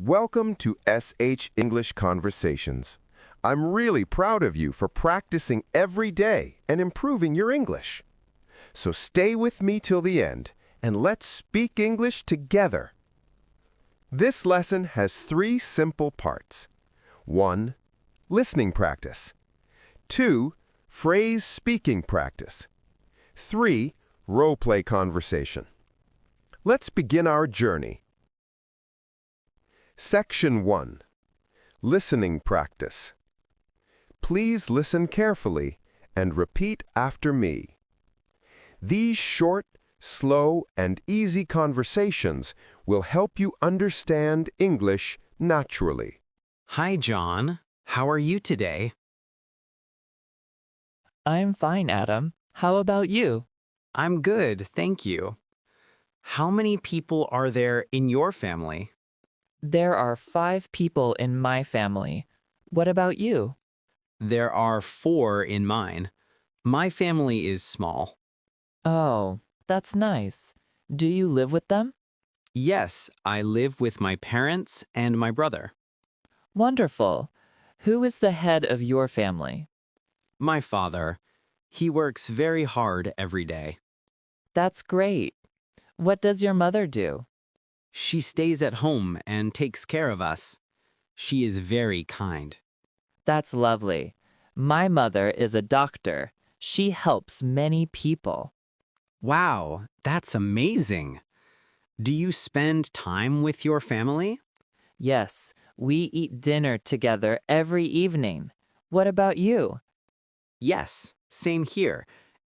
Welcome to SH English Conversations. I'm really proud of you for practicing every day and improving your English. So stay with me till the end and let's speak English together. This lesson has 3 simple parts. 1. Listening practice. 2. Phrase speaking practice. 3. Role-play conversation. Let's begin our journey. Section 1. Listening practice. Please listen carefully and repeat after me. These short, slow, and easy conversations will help you understand English naturally. Hi, John. How are you today? I'm fine, Adam. How about you? I'm good, thank you. How many people are there in your family? There are 5 people in my family. What about you? There are 4 in mine. My family is small. Oh, that's nice. Do you live with them? Yes, I live with my parents and my brother. Wonderful. Who is the head of your family? My father. He works very hard every day. That's great. What does your mother do? She stays at home and takes care of us. She is very kind. That's lovely. My mother is a doctor. She helps many people. Wow, that's amazing. Do you spend time with your family? Yes, we eat dinner together every evening. What about you? Yes, same here.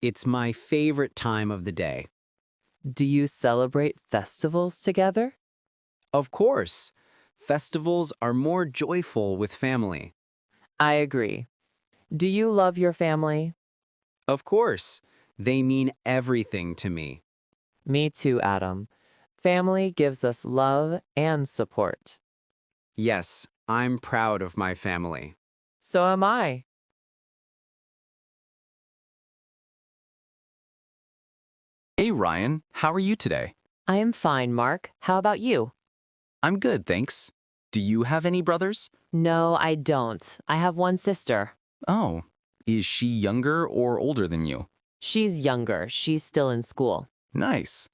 It's my favorite time of the day. Do you celebrate festivals together? Of course, festivals are more joyful with family. I agree. Do you love your family? Of course, they mean everything to me. Me too, Adam. Family gives us love and support. Yes, I'm proud of my family. So am I. Hey Ryan, how are you today? I am fine, Mark. How about you? I'm good, thanks. Do you have any brothers? No, I don't. I have one sister. Oh, is she younger or older than you? She's younger. She's still in school. Nice.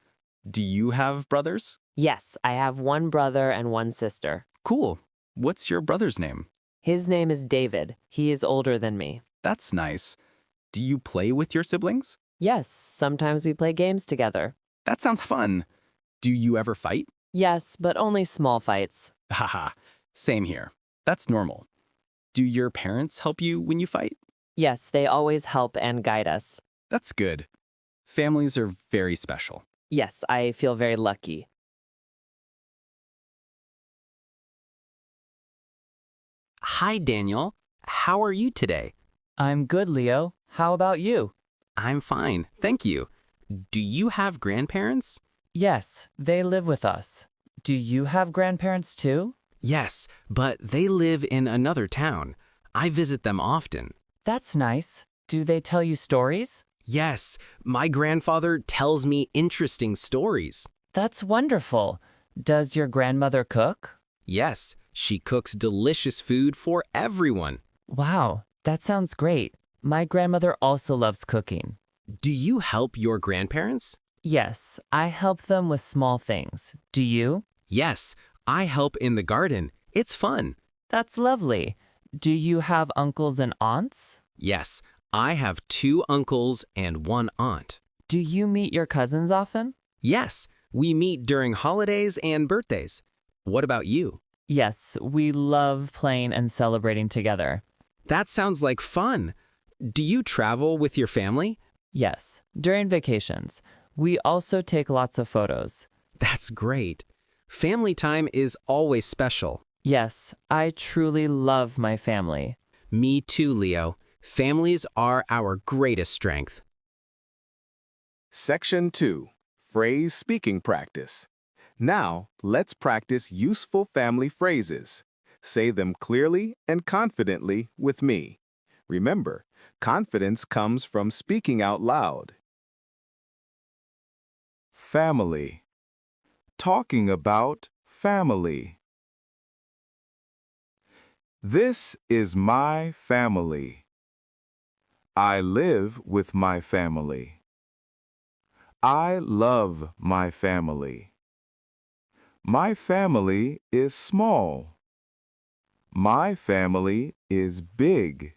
Do you have brothers? Yes, I have one brother and one sister. Cool. What's your brother's name? His name is David. He is older than me. That's nice. Do you play with your siblings? Yes, sometimes we play games together. That sounds fun. Do you ever fight? Yes, but only small fights. Haha, same here. That's normal. Do your parents help you when you fight? Yes, they always help and guide us. That's good. Families are very special. Yes, I feel very lucky. Hi, Daniel. How are you today? I'm good, Leo. How about you? I'm fine, thank you. Do you have grandparents? Yes, they live with us. Do you have grandparents too? Yes, but they live in another town. I visit them often. That's nice. Do they tell you stories? Yes, my grandfather tells me interesting stories. That's wonderful. Does your grandmother cook? Yes, she cooks delicious food for everyone. Wow, that sounds great. My grandmother also loves cooking. Do you help your grandparents? Yes, I help them with small things. Do you? Yes, I help in the garden. It's fun. That's lovely. Do you have uncles and aunts? Yes, I have 2 uncles and 1 aunt. Do you meet your cousins often? Yes, we meet during holidays and birthdays. What about you? Yes, we love playing and celebrating together. That sounds like fun. Do you travel with your family? Yes, during vacations. We also take lots of photos. That's great. Family time is always special. Yes, I truly love my family. Me too, Leo. Families are our greatest strength. Section 2. Phrase speaking practice. Now, let's practice useful family phrases. Say them clearly and confidently with me. Remember, confidence comes from speaking out loud. Family. Talking about family. This is my family. I live with my family. I love my family. My family is small. My family is big.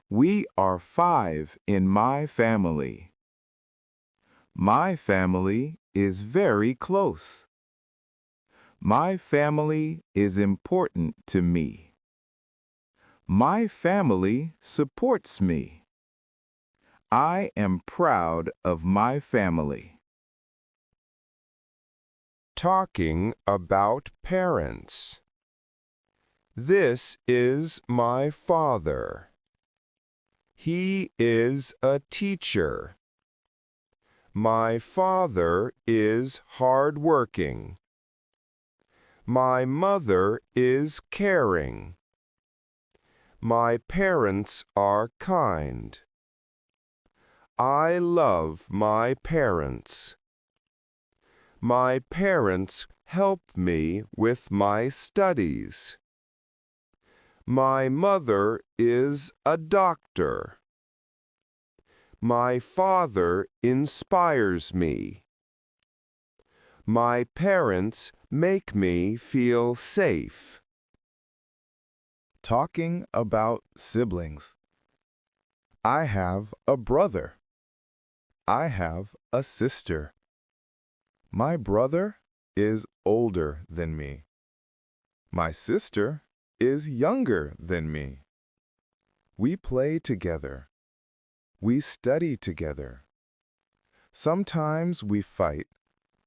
We are 5 in my family. My family is very close. My family is important to me. My family supports me. I am proud of my family. Talking about parents. This is my father. He is a teacher. My father is hardworking. My mother is caring. My parents are kind. I love my parents. My parents help me with my studies. My mother is a doctor. My father inspires me. My parents make me feel safe. Talking about siblings. I have a brother. I have a sister. My brother is older than me. My sister is younger than me. We play together. We study together. Sometimes we fight,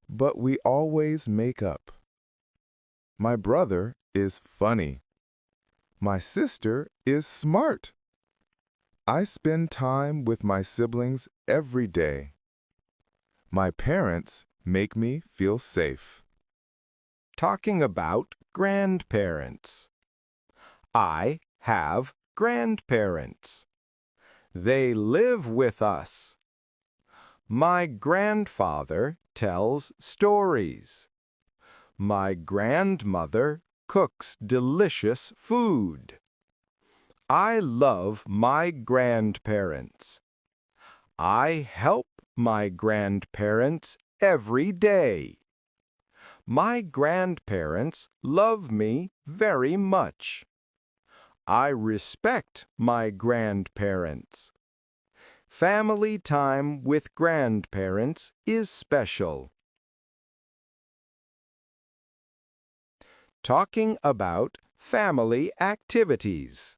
but we always make up. My brother is funny. My sister is smart. I spend time with my siblings every day. My parents make me feel safe. Talking about grandparents. I have grandparents. They live with us. My grandfather tells stories. My grandmother cooks delicious food. I love my grandparents. I help my grandparents every day. My grandparents love me very much. I respect my grandparents. Family time with grandparents is special. Talking about family activities.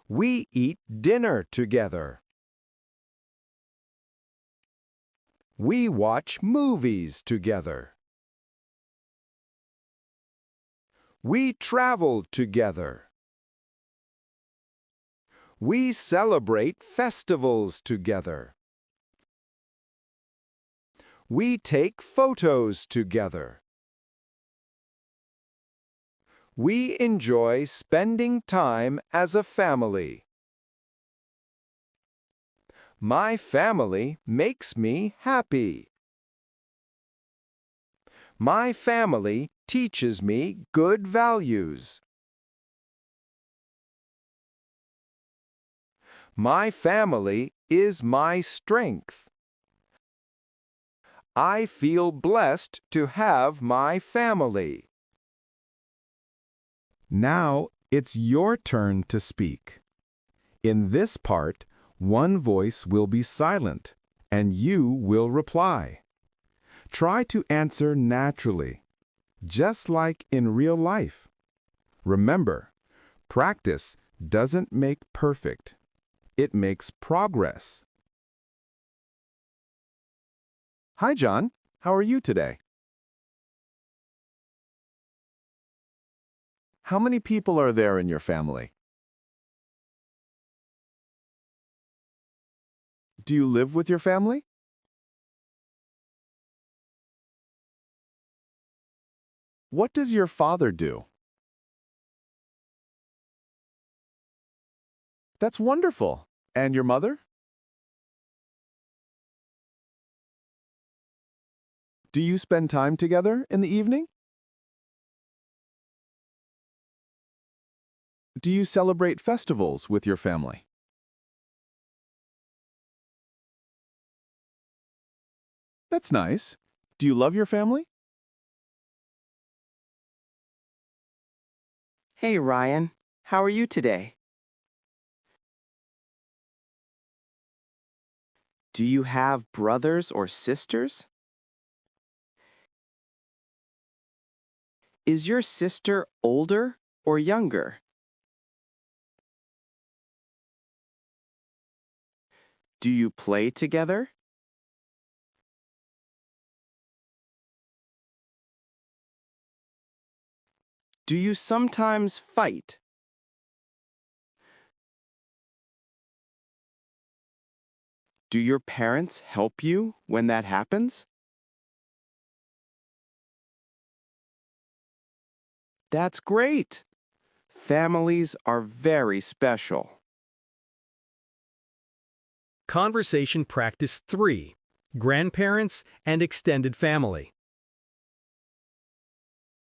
We eat dinner together. We watch movies together. We travel together. We celebrate festivals together. We take photos together. We enjoy spending time as a family. My family makes me happy. My family teaches me good values. My family is my strength. I feel blessed to have my family. Now it's your turn to speak. In this part, one voice will be silent, and you will reply. Try to answer naturally, just like in real life. Remember, practice doesn't make perfect. It makes progress. Hi, John. How are you today? How many people are there in your family? Do you live with your family? What does your father do? That's wonderful. And your mother? Do you spend time together in the evening? Do you celebrate festivals with your family? That's nice. Do you love your family? Hey Ryan, how are you today? Do you have brothers or sisters? Is your sister older or younger? Do you play together? Do you sometimes fight? Do your parents help you when that happens? That's great. Families are very special. Conversation Practice 3. Grandparents and Extended Family.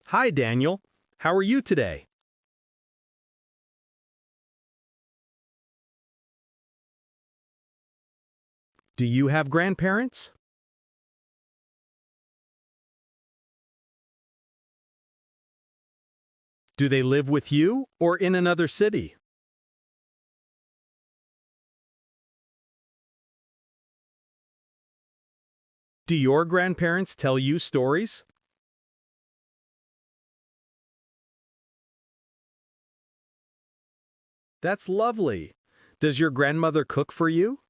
Hi, Daniel. How are you today? Do you have grandparents? Do they live with you or in another city? Do your grandparents tell you stories? That's lovely. Does your grandmother cook for you?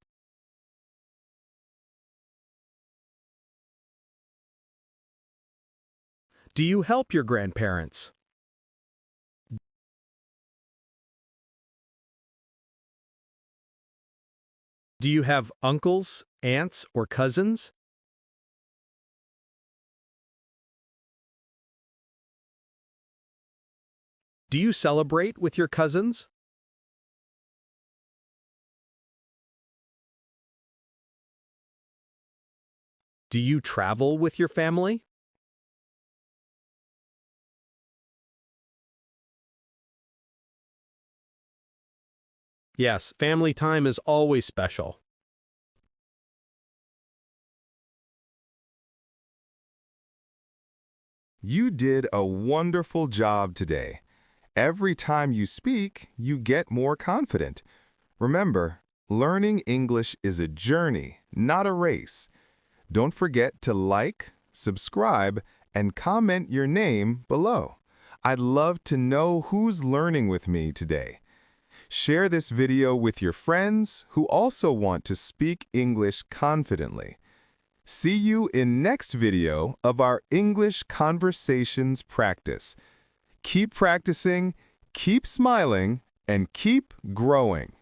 Do you help your grandparents? Do you have uncles, aunts, or cousins? Do you celebrate with your cousins? Do you travel with your family? Yes, family time is always special. You did a wonderful job today. Every time you speak, you get more confident. Remember, learning English is a journey, not a race. Don't forget to like, subscribe, and comment your name below. I'd love to know who's learning with me today. Share this video with your friends who also want to speak English confidently. See you in next video of our English conversations practice. Keep practicing, keep smiling, and keep growing.